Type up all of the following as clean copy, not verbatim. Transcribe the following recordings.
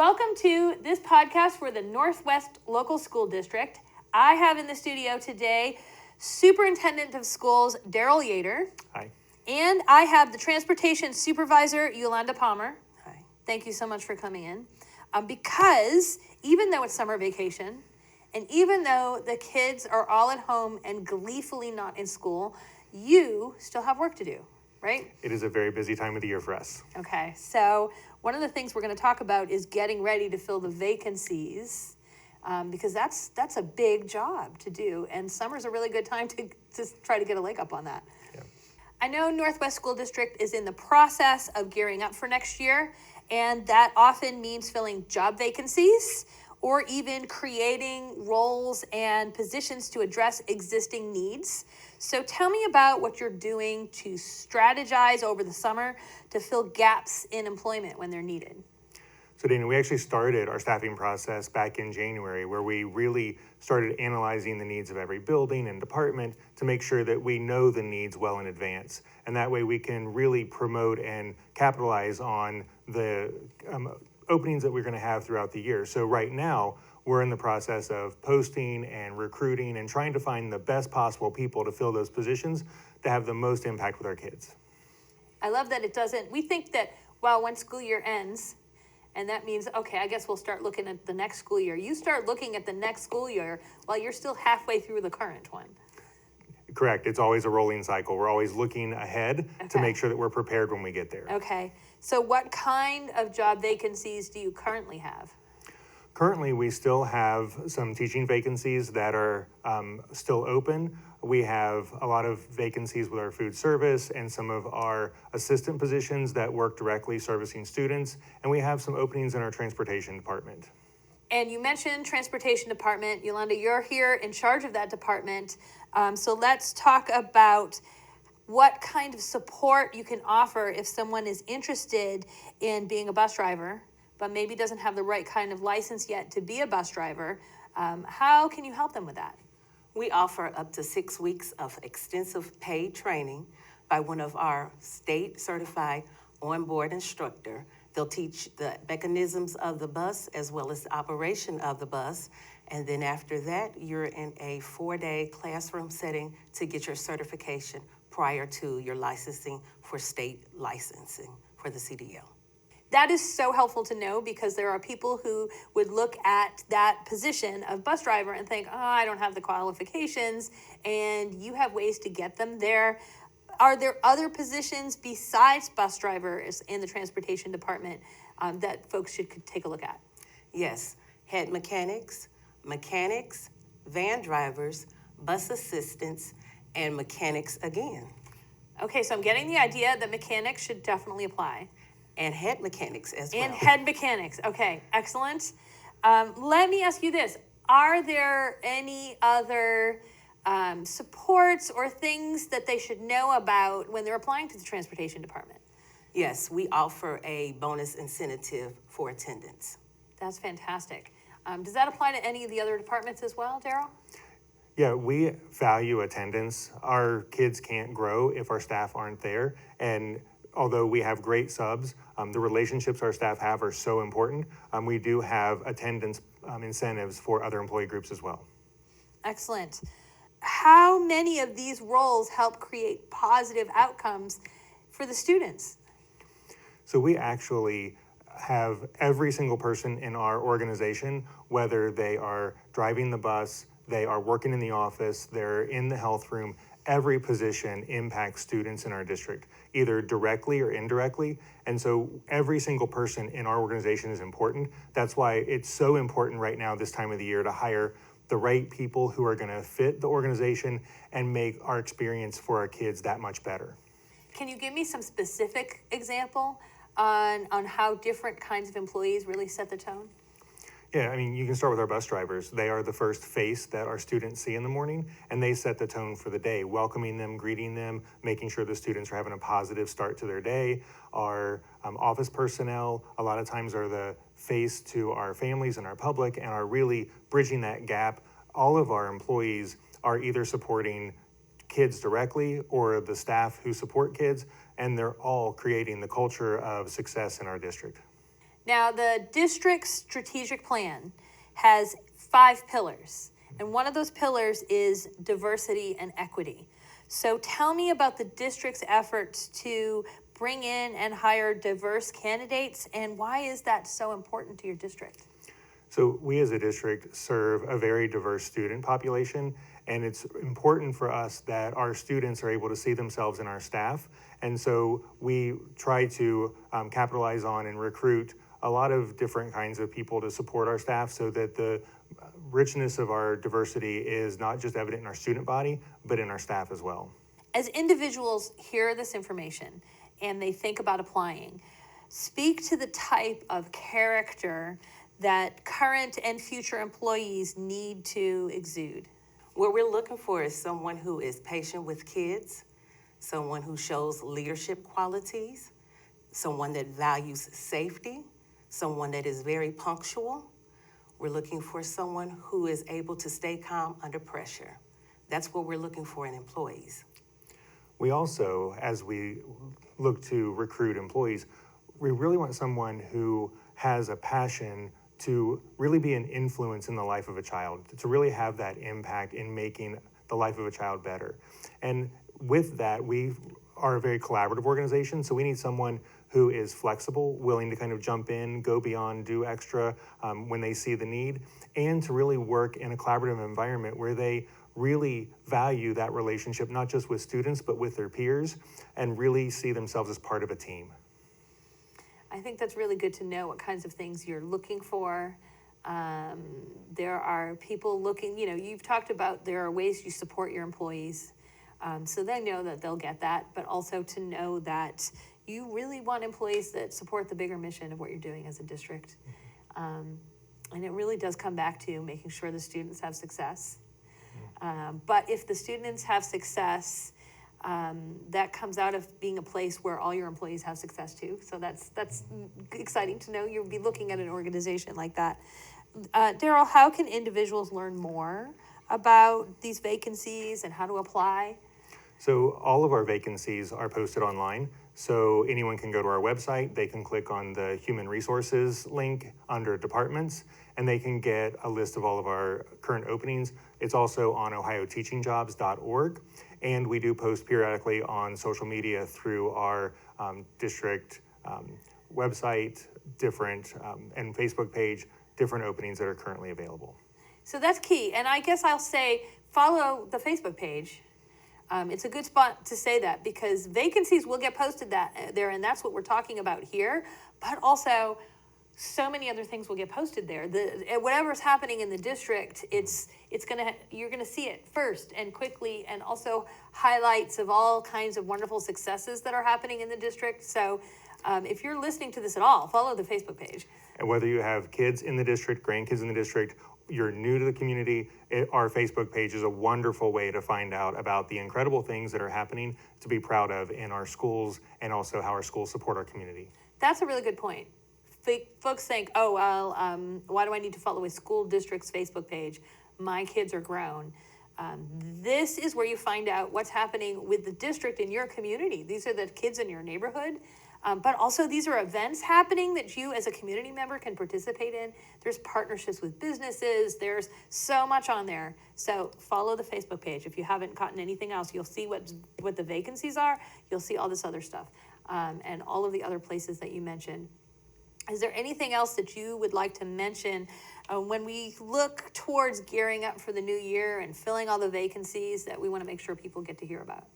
Welcome to this podcast for the Northwest Local School District. I have in the studio today Superintendent of Schools Daryl Yater. Hi. And I have the Transportation Supervisor Yolanda Palmer. Hi. Thank you so much for coming in. Because even though it's summer vacation, and even though the kids are all at home and gleefully not in school, you still have work to do, right? It is a very busy time of the year for us. Okay, so one of the things we're going to talk about is getting ready to fill the vacancies, because that's a big job to do, and summer's a really good time to try to get a leg up on that. Yeah. I know Northwest School District is in the process of gearing up for next year, and that often means filling job vacancies or even creating roles and positions to address existing needs. So tell me about what you're doing to strategize over the summer to fill gaps in employment when they're needed. So Dana, we actually started our staffing process back in January, where we really started analyzing the needs of every building and department to make sure that we know the needs well in advance. And that way we can really promote and capitalize on the openings that we're going to have throughout the year. So right now, we're in the process of posting and recruiting and trying to find the best possible people to fill those positions to have the most impact with our kids. I love that it doesn't, we think that, well, when school year ends, and that means, okay, I guess we'll start looking at the next school year. You start looking at the next school year while you're still halfway through the current one. Correct. It's always a rolling cycle. We're always looking ahead to make sure that we're prepared when we get there. Okay. So what kind of job vacancies do you currently have? Currently, we still have some teaching vacancies that are still open. We have a lot of vacancies with our food service and some of our assistant positions that work directly servicing students. And we have some openings in our transportation department. And you mentioned transportation department. Yolanda, you're here in charge of that department. So let's talk about what kind of support you can offer if someone is interested in being a bus driver, but maybe doesn't have the right kind of license yet to be a bus driver. How can you help them with that? We offer up to 6 weeks of extensive paid training by one of our state-certified on-board instructor. They'll teach the mechanisms of the bus as well as the operation of the bus. And then after that, you're in a 4-day classroom setting to get your certification prior to your licensing for state licensing for the CDL. That is so helpful to know, because there are people who would look at that position of bus driver and think, oh, I don't have the qualifications, and you have ways to get them there. Are there other positions besides bus drivers in the transportation department that folks could take a look at? Yes, head mechanics, van drivers, bus assistants, and mechanics again. Okay, so I'm getting the idea that mechanics should definitely apply. And head mechanics as well. And head mechanics. Okay, excellent. Let me ask you this. Are there any other supports or things that they should know about when they're applying to the transportation department? Yes, we offer a bonus incentive for attendance. That's fantastic. Does that apply to any of the other departments as well, Daryl? Yeah, we value attendance. Our kids can't grow if our staff aren't there. And although we have great subs, the relationships our staff have are so important. We do have attendance incentives for other employee groups as well. Excellent. How many of these roles help create positive outcomes for the students? So we actually have every single person in our organization, whether they are driving the bus, they are working in the office, they're in the health room, every position impacts students in our district, either directly or indirectly. And so every single person in our organization is important. That's why it's so important right now, this time of the year, to hire the right people who are going to fit the organization and make our experience for our kids that much better. Can you give me some specific example on how different kinds of employees really set the tone? Yeah, I mean, you can start with our bus drivers. They are the first face that our students see in the morning, and they set the tone for the day, welcoming them, greeting them, making sure the students are having a positive start to their day. Our office personnel a lot of times are the face to our families and our public and are really bridging that gap. All of our employees are either supporting kids directly or the staff who support kids, and they're all creating the culture of success in our district. Now, the district's strategic plan has 5 pillars, and one of those pillars is diversity and equity. So tell me about the district's efforts to bring in and hire diverse candidates, and why is that so important to your district? So we as a district serve a very diverse student population, and it's important for us that our students are able to see themselves in our staff. And so we try to capitalize on and recruit a lot of different kinds of people to support our staff so that the richness of our diversity is not just evident in our student body, but in our staff as well. As individuals hear this information and they think about applying, speak to the type of character that current and future employees need to exude. What we're looking for is someone who is patient with kids, someone who shows leadership qualities, someone that values safety, someone that is very punctual. We're looking for someone who is able to stay calm under pressure. That's what we're looking for in employees. We also, as we look to recruit employees, we really want someone who has a passion to really be an influence in the life of a child, to really have that impact in making the life of a child better. And with that, we are a very collaborative organization, so we need someone who is flexible, willing to kind of jump in, go beyond, do extra when they see the need, and to really work in a collaborative environment where they really value that relationship, not just with students, but with their peers, and really see themselves as part of a team. I think that's really good to know what kinds of things you're looking for. There are people looking, you've talked about there are ways you support your employees. So they know that they'll get that, but also to know that you really want employees that support the bigger mission of what you're doing as a district. And it really does come back to making sure the students have success. But if the students have success, that comes out of being a place where all your employees have success too. So that's exciting to know. You'll be looking at an organization like that. Daryl, how can individuals learn more about these vacancies and how to apply? So all of our vacancies are posted online. So anyone can go to our website, they can click on the Human Resources link under Departments, and they can get a list of all of our current openings. It's also on ohioteachingjobs.org, and we do post periodically on social media through our district website, different and Facebook page, different openings that are currently available. So that's key, and I guess I'll say follow the Facebook page. It's a good spot to say that because vacancies will get posted there, and that's what we're talking about here. But also, so many other things will get posted there. Whatever's happening in the district, you're gonna see it first and quickly, and also highlights of all kinds of wonderful successes that are happening in the district. So, if you're listening to this at all, follow the Facebook page. And whether you have kids in the district, grandkids in the district, you're new to the community, our Facebook page is a wonderful way to find out about the incredible things that are happening to be proud of in our schools and also how our schools support our community. That's a really good point. Folks think, oh, well, why do I need to follow a school district's Facebook page? My kids are grown. This is where you find out what's happening with the district in your community. These are the kids in your neighborhood. But also these are events happening that you as a community member can participate in. There's partnerships with businesses. There's so much on there. So follow the Facebook page. If you haven't gotten anything else, you'll see what the vacancies are. You'll see all this other stuff and all of the other places that you mentioned. Is there anything else that you would like to mention when we look towards gearing up for the new year and filling all the vacancies that we want to make sure people get to hear about?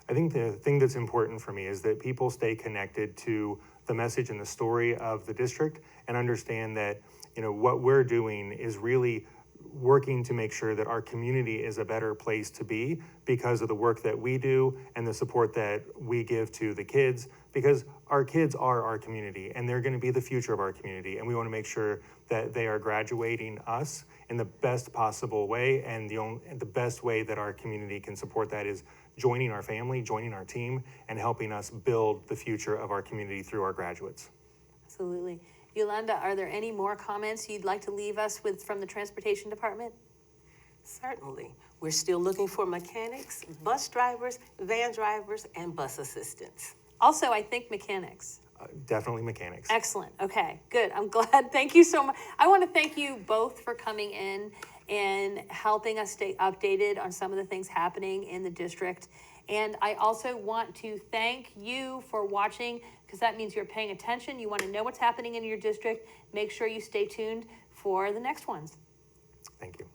I think the thing that's important for me is that people stay connected to the message and the story of the district and understand that, what we're doing is really working to make sure that our community is a better place to be because of the work that we do and the support that we give to the kids, because our kids are our community and they're going to be the future of our community, and we want to make sure that they are graduating us in the best possible way, and the best way that our community can support that is joining our family, joining our team, and helping us build the future of our community through our graduates. Absolutely. Yolanda, are there any more comments you'd like to leave us with from the Transportation Department? Certainly. We're still looking for mechanics, bus drivers, van drivers, and bus assistants. Also, I think mechanics. Definitely mechanics. Excellent. Okay, good. I'm glad. Thank you so much. I want to thank you both for coming in and helping us stay updated on some of the things happening in the district. And I also want to thank you for watching, because that means you're paying attention. You want to know what's happening in your district. Make sure you stay tuned for the next ones. Thank you.